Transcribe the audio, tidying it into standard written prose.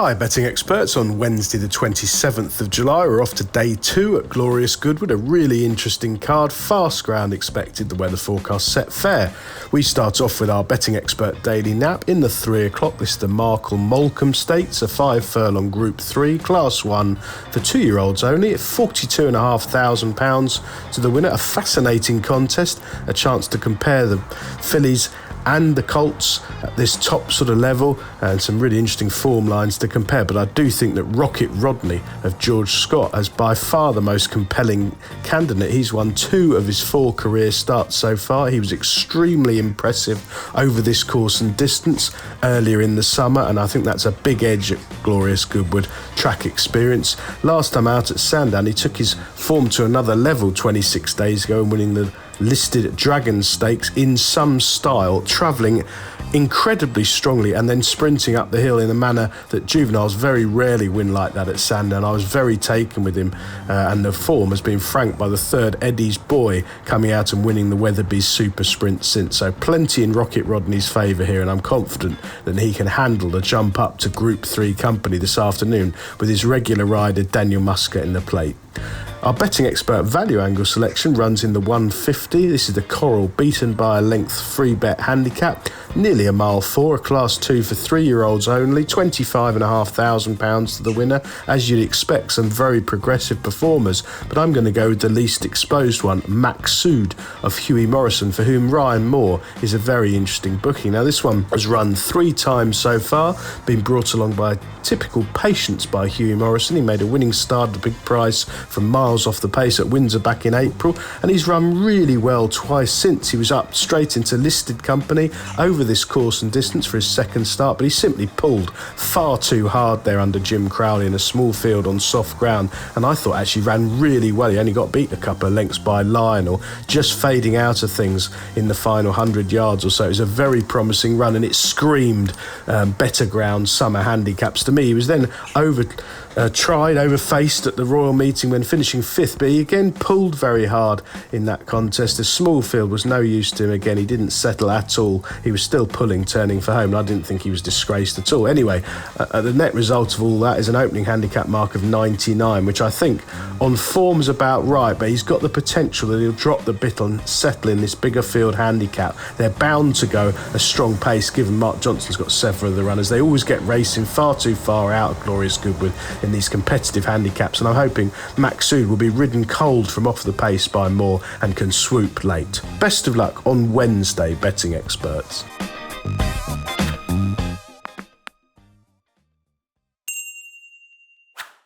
Hi betting experts, on Wednesday the 27th of July we're off to day 2 at Glorious Goodwood, a really interesting card, fast ground expected, the weather forecast set fair. We start off with our betting expert daily nap in the 3 o'clock. This is the Markle Molecombe Stakes, a 5 furlong Group 3, Class 1 for 2-year-olds only at £42,500 to the winner. A fascinating contest, a chance to compare the fillies and the colts at this top sort of level, and some really interesting form lines to compare. But I do think that Rocket Rodney of George Scott is by far the most compelling candidate. He's won 2 of his 4 career starts so far. He was extremely impressive over this course and distance earlier in the summer, and I think that's a big edge at Glorious Goodwood. Track experience. Last time out at Sandown, he took his form to another level 26 days ago and winning the listed Dragon Stakes in some style, travelling incredibly strongly and then sprinting up the hill in a manner that juveniles very rarely win like that at Sandown. I was very taken with him, and the form has been franked by the 3rd Eddie's Boy coming out and winning the Weatherby's Super Sprint since. So plenty in Rocket Rodney's favour here, and I'm confident that he can handle the jump up to Group 3 company this afternoon with his regular rider Daniel Muscat in the plate. Our betting expert value angle selection runs in the 150. This is the Coral beaten by a length free bet handicap, nearly a mile 4, a Class 2 for 3-year-olds only, £25,500 to the winner. As you'd expect, some very progressive performers, but I'm going to go with the least exposed one, Maksud of Hughie Morrison, for whom Ryan Moore is a very interesting booking. Now this one has run 3 times so far, been brought along by typical patience by Hughie Morrison. He made a winning start at the big price from miles off the pace at Windsor back in April, and he's run really well twice since. He was up straight into listed company over this course and distance for his 2nd start, but he simply pulled far too hard there under Jim Crowley in a small field on soft ground, and I thought actually ran really well. He only got beat a couple of lengths by Lionel, just fading out of things in the final 100 yards or so. It was a very promising run, and it screamed better ground summer handicaps to me. He was then over-faced at the Royal Meeting when finishing 5th, but he again pulled very hard in that contest. The small field was no use to him again. He didn't settle at all. He was still pulling, turning for home, and I didn't think he was disgraced at all. Anyway, the net result of all that is an opening handicap mark of 99, which I think on form's about right, but he's got the potential that he'll drop the bit and settle in this bigger field handicap. They're bound to go a strong pace, given Mark Johnson's got several of the runners. They always get racing far too far out of Glorious Goodwood in these competitive handicaps, and I'm hoping Maksud will be ridden cold from off the pace by Moore and can swoop late. Best of luck on Wednesday, betting experts.